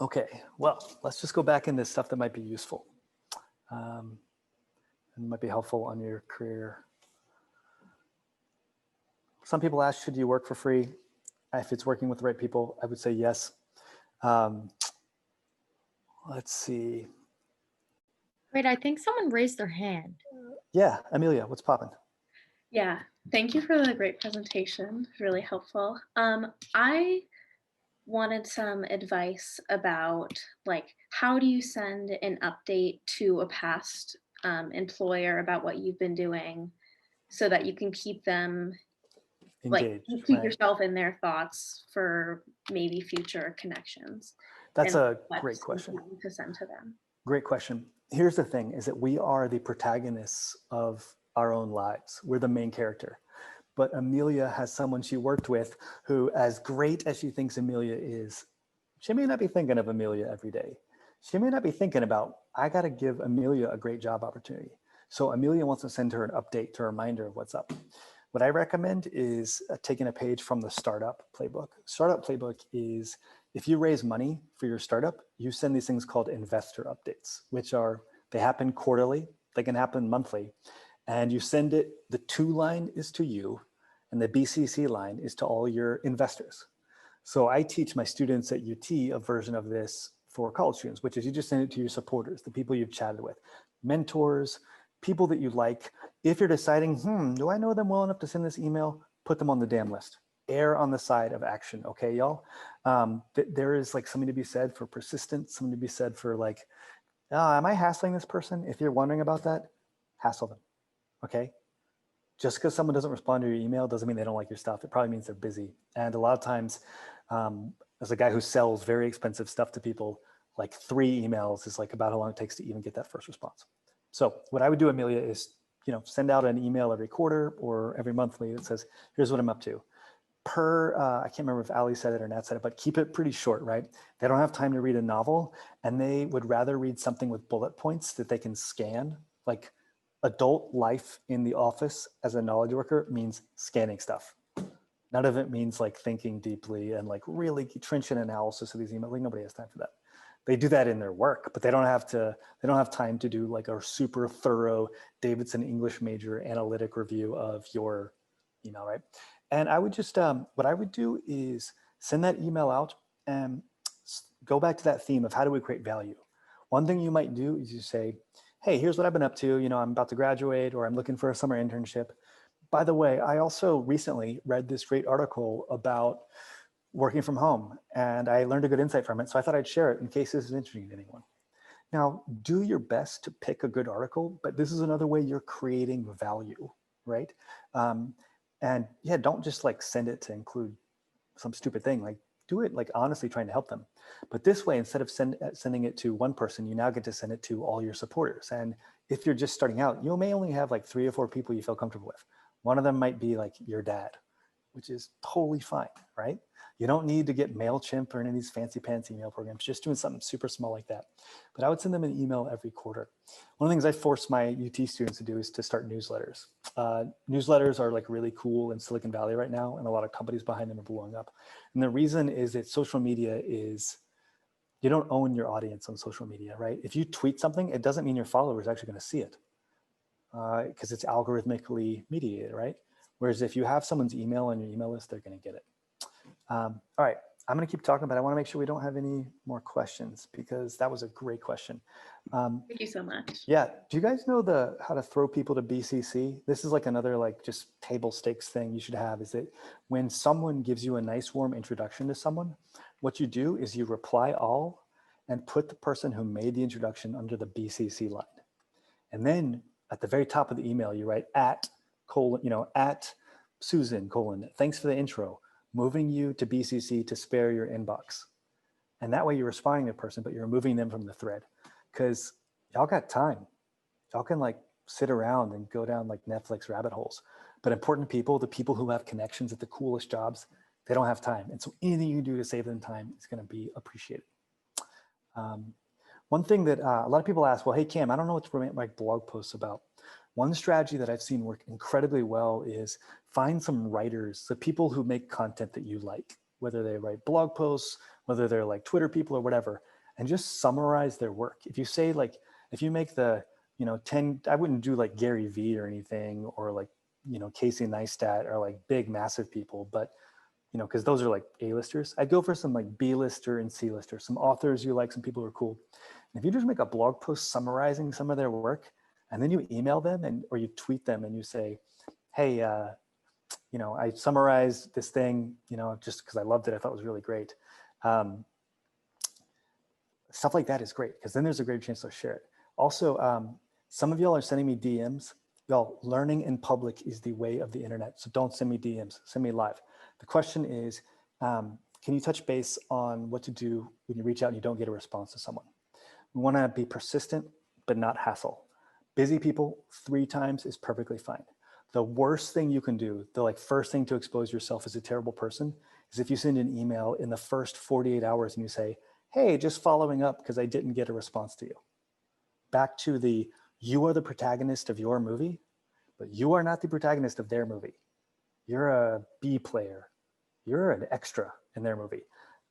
[SPEAKER 5] Okay, well, let's just go back into stuff that might be useful and might be helpful on your career. Some people ask, should you work for free? If it's working with the right people, I would say yes. Let's see.
[SPEAKER 3] Wait, I think someone raised their hand.
[SPEAKER 5] Yeah, Amelia, what's popping?
[SPEAKER 6] Yeah, thank you for the great presentation. Really helpful. I wanted some advice about like how do you send an update to a past employer about what you've been doing so that you can keep them like
[SPEAKER 5] Engaged,
[SPEAKER 6] you keep
[SPEAKER 5] right?
[SPEAKER 6] yourself in their thoughts for maybe future connections.
[SPEAKER 5] That's
[SPEAKER 6] And
[SPEAKER 5] a great
[SPEAKER 6] what's
[SPEAKER 5] question.
[SPEAKER 6] important to send to them.
[SPEAKER 5] Great question. Here's the thing is that we are the protagonists of our own lives. We're the main character. But Amelia has someone she worked with who, as great as she thinks Amelia is, she may not be thinking of Amelia every day. She may not be thinking about, I got to give Amelia a great job opportunity. So Amelia wants to send her an update to a reminder of what's up. What I recommend is taking a page from the startup playbook. Startup playbook is if you raise money for your startup, you send these things called investor updates, which are, they happen quarterly, they can happen monthly. And you send it, the to line is to you, and the BCC line is to all your investors. So I teach my students at UT a version of this for college students, which is you just send it to your supporters, the people you've chatted with, mentors, people that you like. If you're deciding, do I know them well enough to send this email? Put them on the damn list. Err on the side of action, okay, y'all? There is like something to be said for persistence, something to be said for like, am I hassling this person? If you're wondering about that, hassle them, okay? Just because someone doesn't respond to your email doesn't mean they don't like your stuff. It probably means they're busy. And a lot of times, as a guy who sells very expensive stuff to people, like 3 emails is like about how long it takes to even get that first response. So what I would do, Amelia, is send out an email every quarter or every monthly that says, here's what I'm up to. I can't remember if Ali said it or Nat said it, but keep it pretty short, right? They don't have time to read a novel, and they would rather read something with bullet points that they can scan. Like adult life in the office as a knowledge worker means scanning stuff. None of it means like thinking deeply and like really trenchant analysis of these emails. Like nobody has time for that. They do that in their work, but they don't have time to do like a super thorough Davidson English major analytic review of your email, right? And I would just, what I would do is send that email out and go back to that theme of how do we create value? One thing you might do is you say, hey, here's what I've been up to. I'm about to graduate, or I'm looking for a summer internship. By the way, I also recently read this great article about working from home, and I learned a good insight from it. So I thought I'd share it in case this is interesting to anyone. Now, do your best to pick a good article, but this is another way you're creating value, right? And yeah, don't just like send it to include some stupid thing. Like do it like honestly trying to help them. But this way, instead of sending it to one person, you now get to send it to all your supporters. And if you're just starting out, you may only have like 3 or 4 people you feel comfortable with. One of them might be like your dad, which is totally fine, right? You don't need to get MailChimp or any of these fancy pants email programs, just doing something super small like that. But I would send them an email every quarter. One of the things I force my UT students to do is to start newsletters. Newsletters are like really cool in Silicon Valley right now, and a lot of companies behind them are blowing up. And the reason is that social media is, you don't own your audience on social media, right? If you tweet something, it doesn't mean your followers are actually going to see it because it's algorithmically mediated, right? Whereas if you have someone's email on your email list, they're going to get it. All right, I'm going to keep talking, but I want to make sure we don't have any more questions because that was a great question.
[SPEAKER 6] Thank you so much.
[SPEAKER 5] Yeah, do you guys know how to throw people to BCC? This is like another like just table stakes thing you should have, is that when someone gives you a nice warm introduction to someone, what you do is you reply all and put the person who made the introduction under the BCC line. And then at the very top of the email, you write at Susan, thanks for the intro, moving you to BCC to spare your inbox. And that way you're responding to the person, but you're removing them from the thread because y'all got time. Y'all can like sit around and go down like Netflix rabbit holes. But important people, the people who have connections at the coolest jobs, they don't have time. And so anything you do to save them time is going to be appreciated. One thing that a lot of people ask, well, hey, Cam, I don't know what to write blog posts about. One strategy that I've seen work incredibly well is find some writers, the people who make content that you like, whether they write blog posts, whether they're like Twitter people or whatever, and just summarize their work. If you say like, if you make the, 10, I wouldn't do like Gary Vee or anything, or like, Casey Neistat or like big, massive people, but because those are like A-listers. I'd go for some like B-lister and C-lister, some authors you like, some people who are cool. And if you just make a blog post summarizing some of their work, and then you email them or you tweet them and you say, hey, I summarized this thing, just because I loved it, I thought it was really great. Stuff like that is great because then there's a great chance to share it. Also, some of y'all are sending me DMs. Y'all, learning in public is the way of the internet. So don't send me DMs, send me live. The question is, can you touch base on what to do when you reach out and you don't get a response to someone? We want to be persistent, but not hassle. Busy people 3 times is perfectly fine. The worst thing you can do, the like first thing to expose yourself as a terrible person, is if you send an email in the first 48 hours and you say, hey, just following up because I didn't get a response to you. Back to you are the protagonist of your movie, but you are not the protagonist of their movie. You're a B player. You're an extra in their movie.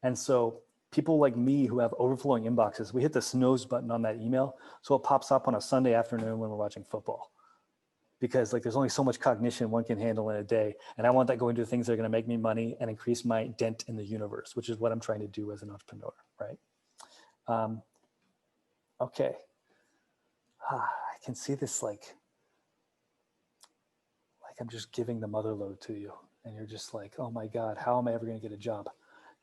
[SPEAKER 5] And so people like me who have overflowing inboxes, we hit the snooze button on that email so it pops up on a Sunday afternoon when we're watching football. Because like there's only so much cognition one can handle in a day. And I want that going to things that are going to make me money and increase my dent in the universe, which is what I'm trying to do as an entrepreneur, right? Okay. I can see this like I'm just giving the mother load to you. And you're just like, oh my God, how am I ever going to get a job?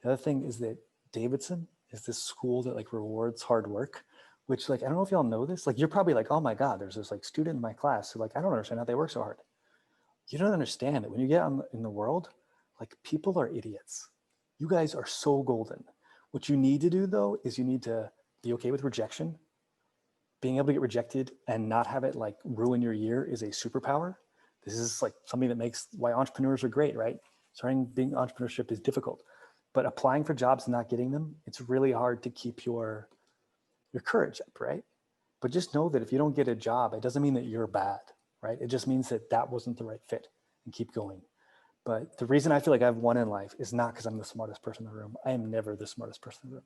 [SPEAKER 5] The other thing is that Davidson is this school that like rewards hard work, which like, I don't know if y'all know this. Like, you're probably like, oh my God, there's this like student in my class who like, I don't understand how they work so hard. You don't understand that when you get in the world, like people are idiots. You guys are so golden. What you need to do though, is you need to be okay with rejection. Being able to get rejected and not have it like ruin your year is a superpower. This is like something that makes why entrepreneurs are great, right? Being entrepreneurship is difficult, but applying for jobs and not getting them, it's really hard to keep your courage up, right? But just know that if you don't get a job, it doesn't mean that you're bad, right? It just means that that wasn't the right fit, and keep going. But the reason I feel like I've won in life is not because I'm the smartest person in the room. I am never the smartest person in the room.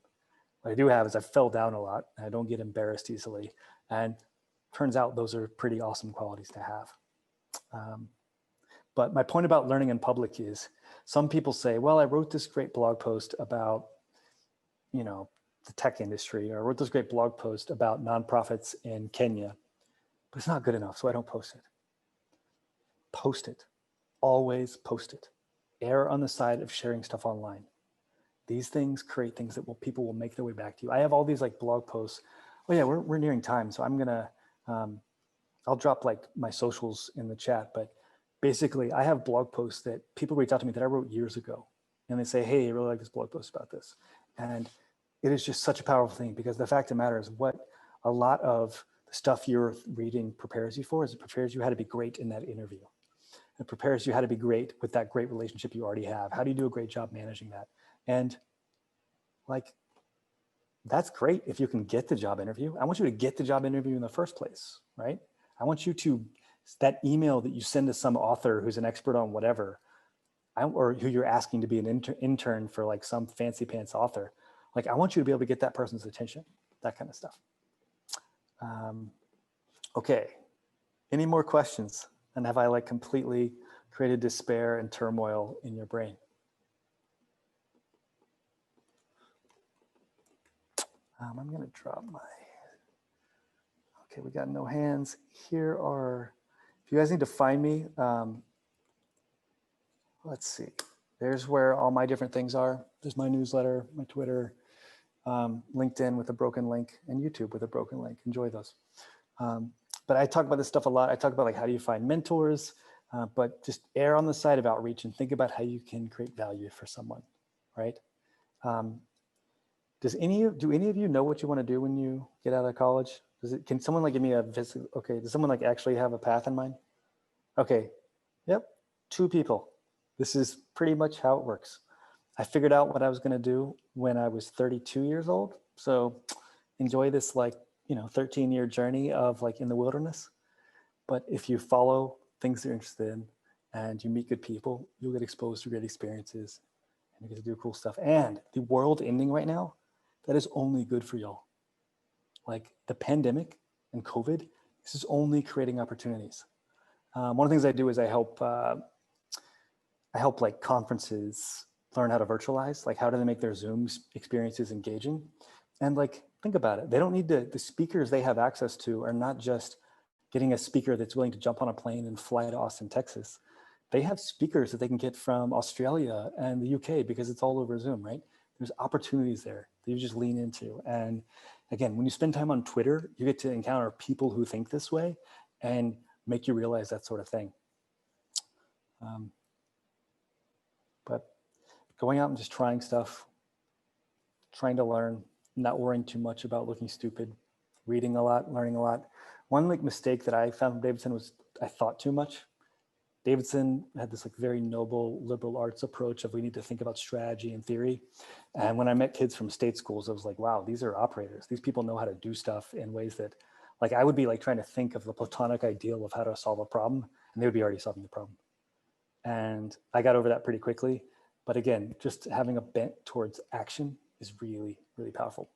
[SPEAKER 5] What I do have is I fell down a lot and I don't get embarrassed easily. And turns out those are pretty awesome qualities to have. But my point about learning in public is some people say, well, I wrote this great blog post about, the tech industry, or I wrote this great blog post about nonprofits in Kenya, but it's not good enough, so I don't post it. Post it. Always post it. Err on the side of sharing stuff online. These things create things that people will make their way back to you. I have all these like blog posts. Oh yeah, we're nearing time, so I'm gonna, I'll drop like my socials in the chat, but basically I have blog posts that people reach out to me that I wrote years ago, and they say, hey, I really like this blog post about this. And it is just such a powerful thing, because the fact of the matter is what a lot of the stuff you're reading prepares you for is it prepares you how to be great in that interview. It prepares you how to be great with that great relationship you already have. How do you do a great job managing that? And like, that's great if you can get the job interview. I want you to get the job interview in the first place, right? I want you to, that email that you send to some author who's an expert on whatever, or who you're asking to be an intern for like some fancy pants author, like I want you to be able to get that person's attention, that kind of stuff. Okay, any more questions? And have I like completely created despair and turmoil in your brain? I'm gonna drop my, okay, we got no hands. Here are, if you guys need to find me, let's see. There's where all my different things are. There's my newsletter, my Twitter, LinkedIn with a broken link, and YouTube with a broken link. Enjoy those. But I talk about this stuff a lot. I talk about like how do you find mentors, but just err on the side of outreach and think about how you can create value for someone, right? Do any of you know what you want to do when you get out of college? Can someone like give me a visit? Okay, does someone like actually have a path in mind? Okay, yep, 2 people. This is pretty much how it works. I figured out what I was going to do when I was 32 years old. So enjoy this like, 13-year journey of like in the wilderness. But if you follow things you're interested in and you meet good people, you'll get exposed to great experiences and you get to do cool stuff. And the world ending right now, that is only good for y'all. Like the pandemic and COVID, this is only creating opportunities. One of the things I do is I help like conferences learn how to virtualize, like how do they make their Zoom experiences engaging? And like, think about it. They don't need the speakers they have access to are not just getting a speaker that's willing to jump on a plane and fly to Austin, Texas. They have speakers that they can get from Australia and the UK because it's all over Zoom, right? There's opportunities there that you just lean into. And again, when you spend time on Twitter, you get to encounter people who think this way and make you realize that sort of thing. But going out and just trying stuff, trying to learn, not worrying too much about looking stupid, reading a lot, learning a lot. One like mistake that I found from Davidson was I thought too much. Davidson had this like very noble liberal arts approach of we need to think about strategy and theory. And when I met kids from state schools, I was like, wow, these are operators. These people know how to do stuff in ways that like I would be like trying to think of the Platonic ideal of how to solve a problem, and they would be already solving the problem. And I got over that pretty quickly. But again, just having a bent towards action is really, really powerful.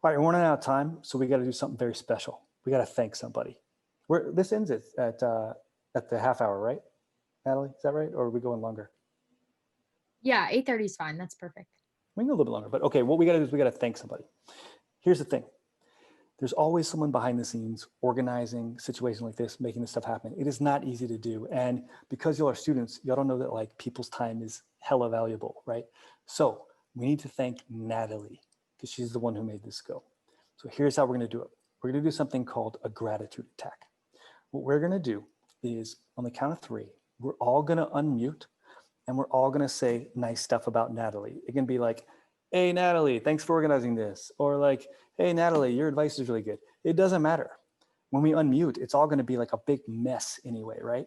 [SPEAKER 5] All right, we're running out of time, so we got to do something very special. We got to thank somebody. This ends at the half hour, right, Natalie? Is that right, or are we going longer?
[SPEAKER 3] Yeah, 8:30 is fine. That's perfect.
[SPEAKER 5] We can go a little bit longer, but okay. What we got to do is we got to thank somebody. Here's the thing: there's always someone behind the scenes organizing situations like this, making this stuff happen. It is not easy to do, and because y'all are students, y'all don't know that like people's time is hella valuable, right? So we need to thank Natalie because she's the one who made this go. So here's how we're going to do it. We're going to do something called a gratitude attack. What we're going to do is on the count of 3, we're all going to unmute and we're all going to say nice stuff about Natalie. It can be like, hey, Natalie, thanks for organizing this. Or like, hey, Natalie, your advice is really good. It doesn't matter. When we unmute, it's all going to be like a big mess anyway, right?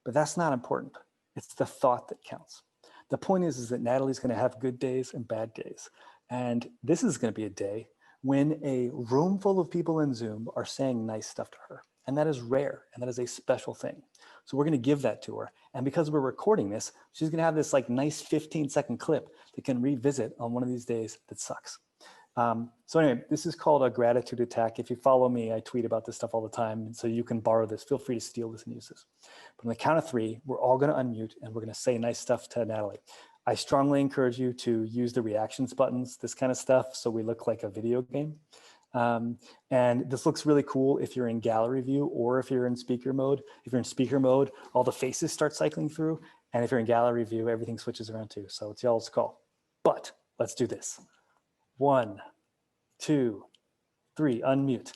[SPEAKER 5] But that's not important. It's the thought that counts. The point is that Natalie's going to have good days and bad days. And this is going to be a day when a room full of people in Zoom are saying nice stuff to her. And that is rare, and that is a special thing. So we're going to give that to her. And because we're recording this, she's going to have this like nice 15-second clip that can revisit on one of these days that sucks. So anyway, this is called a gratitude attack. If you follow me, I tweet about this stuff all the time. And so you can borrow this. Feel free to steal this and use this. But on the count of 3, we're all going to unmute and we're going to say nice stuff to Natalie. I strongly encourage you to use the reactions buttons, this kind of stuff, so we look like a video game. And this looks really cool if you're in gallery view or if you're in speaker mode. If you're in speaker mode, all the faces start cycling through. And if you're in gallery view, everything switches around too. So it's y'all's call. But let's do this. 1, 2, 3, unmute.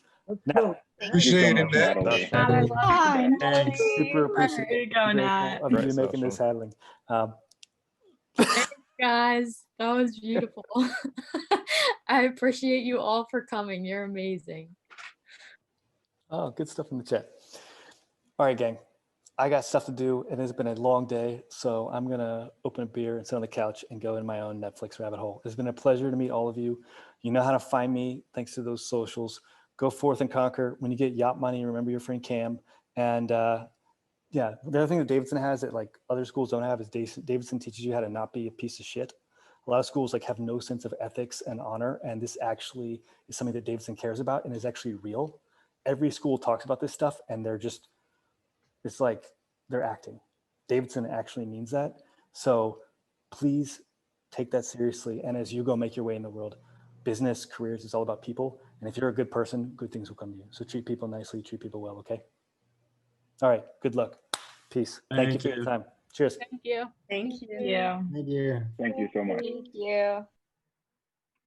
[SPEAKER 5] Natalie.
[SPEAKER 7] Appreciate it,
[SPEAKER 8] Natalie.
[SPEAKER 7] man.
[SPEAKER 5] Thanks. Super appreciate
[SPEAKER 2] There you go, Nat.
[SPEAKER 5] of you making this handling.
[SPEAKER 3] Guys, that was beautiful. I appreciate you all for coming. You're amazing.
[SPEAKER 5] Oh, good stuff in the chat. All right, gang. I got stuff to do. It has been a long day, so I'm going to open a beer and sit on the couch and go in my own Netflix rabbit hole. It's been a pleasure to meet all of you. You know how to find me thanks to those socials. Go forth and conquer. When you get yacht money, remember your friend Cam. And yeah, the other thing that Davidson has that like other schools don't have is Davidson teaches you how to not be a piece of shit. A lot of schools like have no sense of ethics and honor, and this actually is something that Davidson cares about and is actually real. Every school talks about this stuff, and they're just, it's like they're acting. Davidson actually means that. So please take that seriously. And as you go make your way in the world, business, careers, it's all about people. And if you're a good person, good things will come to you. So treat people nicely, treat people well, okay? All right, good luck. Peace. Thank you for your time. Cheers.
[SPEAKER 3] Thank you.
[SPEAKER 6] Thank you.
[SPEAKER 2] Yeah.
[SPEAKER 7] Thank you.
[SPEAKER 8] Thank you so much.
[SPEAKER 4] Thank you.